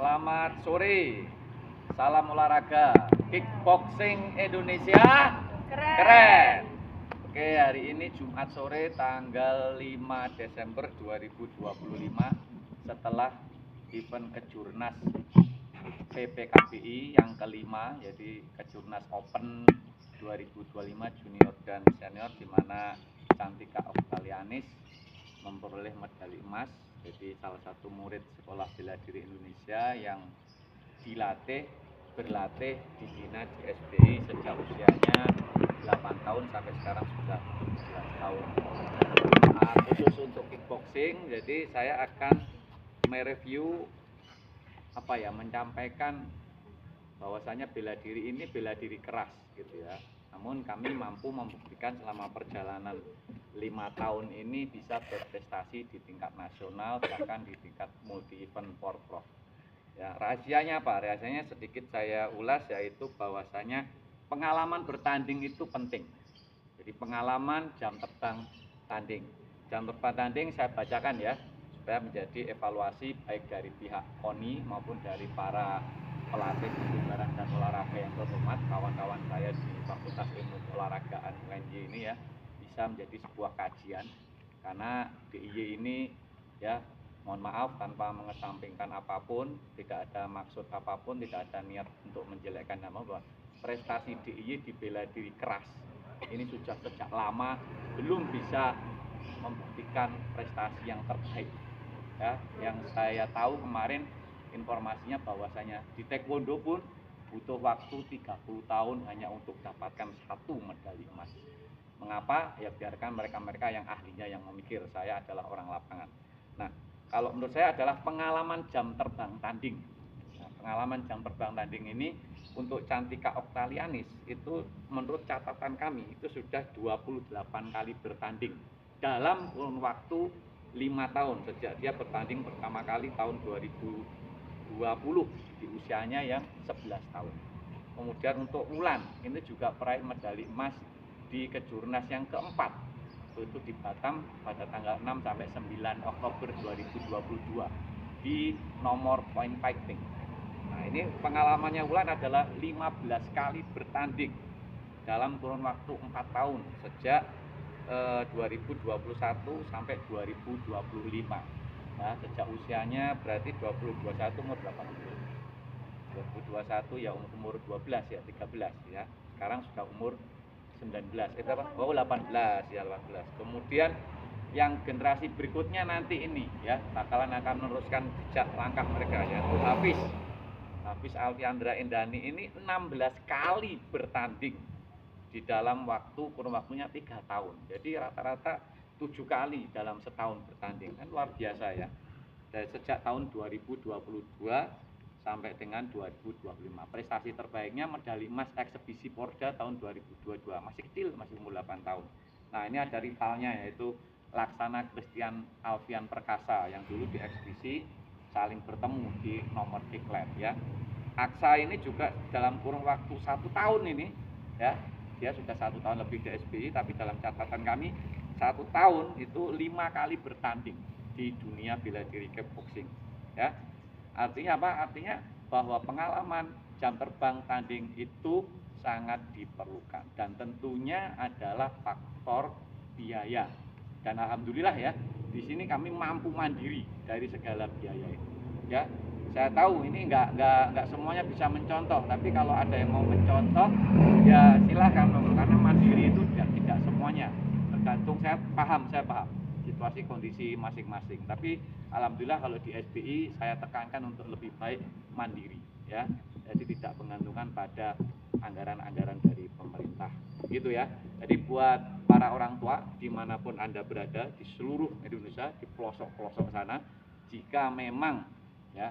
Selamat sore, salam olahraga, kickboxing Indonesia keren. Oke, hari ini Jumat sore tanggal 5 Desember 2025 setelah event Kejurnas PPKBI yang kelima, jadi Kejurnas Open 2025 junior dan senior, di mana Cantika Oktalianis memperoleh medali emas. Jadi salah satu murid sekolah bela diri Indonesia yang berlatih dibina di SBI sejak usianya 8 tahun sampai sekarang sudah 17 tahun. Khusus untuk kickboxing, jadi saya akan mereview menyampaikan bahwasanya bela diri ini bela diri keras gitu ya. Namun kami mampu membuktikan selama perjalanan 5 tahun ini bisa berprestasi di tingkat nasional, bahkan di tingkat multi event porprov. Ya, rahasianya apa? Rahasianya sedikit saya ulas, yaitu bahwasanya pengalaman bertanding itu penting. Jadi pengalaman jam terbang tanding. Jam terbang tanding saya bacakan ya, supaya menjadi evaluasi baik dari pihak KONI maupun dari para pelatih kebugaran dan olahraga yang terhormat, kawan-kawan saya di Fakultas Ilmu Olahragaan UNY ini ya, bisa menjadi sebuah kajian. Karena DIY ini ya, mohon maaf, tanpa mengesampingkan apapun, tidak ada maksud apapun, tidak ada niat untuk menjelekkan nama, bahwa prestasi DIY di bela diri keras ini sudah sejak lama belum bisa membuktikan prestasi yang terbaik ya. Yang saya tahu kemarin informasinya bahwasanya di taekwondo pun butuh waktu 30 tahun hanya untuk dapatkan 1 medali emas. Mengapa? Ya biarkan mereka-mereka yang ahlinya yang memikir, saya adalah orang lapangan. Nah, kalau menurut saya adalah pengalaman jam terbang tanding. Nah, pengalaman jam terbang tanding ini untuk Cantika Oktalianis itu menurut catatan kami itu sudah 28 kali bertanding dalam kurun waktu 5 tahun sejak dia bertanding pertama kali tahun 2020 di usianya yang 11 tahun. Kemudian untuk Wulan ini juga peraih medali emas di Kejurnas yang keempat, itu di Batam pada tanggal 6 sampai 9 Oktober 2022 di nomor point fighting. Nah, ini pengalamannya Wulan adalah 15 kali bertanding dalam kurun waktu 4 tahun sejak 2021 sampai 2025. Nah, sejak usianya berarti 2021 umur 80. 2021 ya umur 12 ya, 13 ya. Sekarang sudah umur 19. Itu apa? Oh, 18 ya, 18. Kemudian yang generasi berikutnya nanti ini ya bakalan akan meneruskan jejak langkah mereka, yaitu Hafiz Alfiandra Indani ini 16 kali bertanding di dalam kurun waktunya 3 tahun. Jadi rata-rata 7 kali dalam setahun bertanding, kan luar biasa ya. Dari sejak tahun 2022 sampai dengan 2025. Prestasi terbaiknya medali emas eksebisi Porda tahun 2022. Masih kecil, masih umur 8 tahun. Nah, ini ada rivalnya, yaitu Laksana Christian Alfian Perkasa yang dulu di eksebisi saling bertemu di nomor kiklet ya. Aksa ini juga dalam kurun waktu 1 tahun ini ya, dia sudah 1 tahun lebih di SBI, tapi dalam catatan kami 1 tahun itu 5 kali bertanding di dunia bela diri kickboxing ya. Artinya apa? Artinya bahwa pengalaman jam terbang tanding itu sangat diperlukan, dan tentunya adalah faktor biaya. Dan alhamdulillah ya, di sini kami mampu mandiri dari segala biaya itu ya. Saya tahu ini nggak semuanya bisa mencontoh, tapi kalau ada yang mau mencontoh ya silahkan, karena mandiri itu tidak semuanya, tergantung. Saya paham situasi kondisi masing-masing, tapi alhamdulillah kalau di SBI saya tekankan untuk lebih baik mandiri ya, jadi tidak bergantungan pada anggaran-anggaran dari pemerintah gitu ya. Jadi buat para orang tua dimanapun Anda berada di seluruh Indonesia, di pelosok-pelosok sana, jika memang ya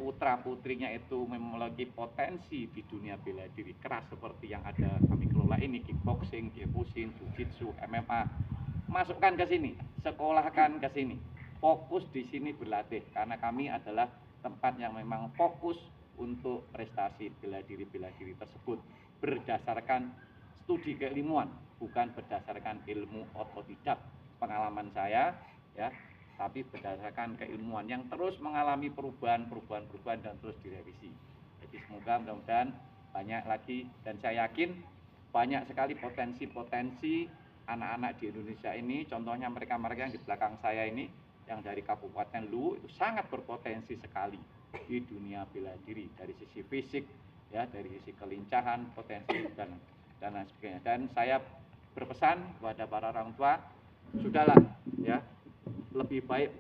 putra putrinya itu memiliki potensi di dunia bela diri keras seperti yang ada kami kelola ini, kickboxing, kickboxing, jiu-jitsu, MMA, masukkan ke sini, sekolahkan ke sini, fokus di sini berlatih, karena kami adalah tempat yang memang fokus untuk prestasi bela diri tersebut berdasarkan studi keilmuan, bukan berdasarkan ilmu otodidak. Pengalaman saya ya, tapi berdasarkan keilmuan yang terus mengalami perubahan dan terus direvisi. Jadi semoga mudah-mudahan banyak lagi, dan saya yakin banyak sekali potensi-potensi anak-anak di Indonesia ini. Contohnya mereka-mereka yang di belakang saya ini, yang dari Kabupaten Luwu itu sangat berpotensi sekali di dunia bela diri dari sisi fisik, ya, dari sisi kelincahan, potensi dan lain sebagainya. Dan saya berpesan kepada para orang tua, sudahlah ya, lebih baik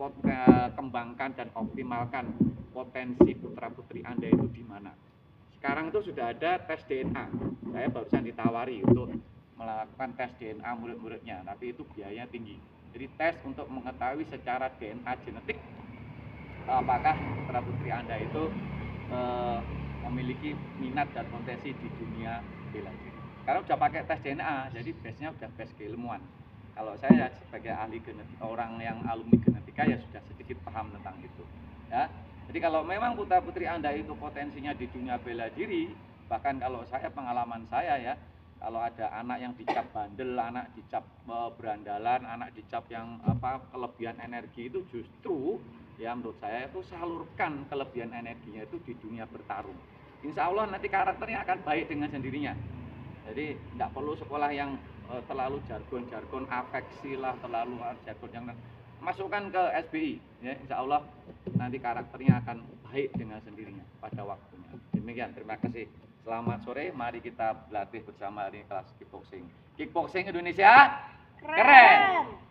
kembangkan dan optimalkan potensi putra-putri Anda itu di mana. Sekarang itu sudah ada tes DNA. Saya barusan ditawari untuk melakukan tes DNA murid-muridnya, tapi itu biayanya tinggi. Jadi tes untuk mengetahui secara DNA genetik apakah putra-putri Anda itu memiliki minat dan potensi di dunia bela diri. Karena sudah pakai tes DNA, jadi base-nya sudah base keilmuan. Kalau saya sebagai ahli genetika, orang yang alumni genetika, ya sudah sedikit paham tentang itu. Ya, jadi kalau memang putra-putri Anda itu potensinya di dunia bela diri, bahkan kalau saya, pengalaman saya ya, kalau ada anak yang dicap bandel, anak dicap berandalan, anak dicap yang kelebihan energi, itu justru ya menurut saya itu salurkan kelebihan energinya itu di dunia bertarung. Insya Allah nanti karakternya akan baik dengan sendirinya. Jadi tidak perlu sekolah yang terlalu jargon-jargon afeksi lah, terlalu jargon yang masukkan ke SBI, ya, insya Allah nanti karakternya akan baik dengan sendirinya pada waktunya. Demikian, terima kasih. Selamat sore, mari kita berlatih bersama hari kelas kickboxing. Kickboxing Indonesia keren.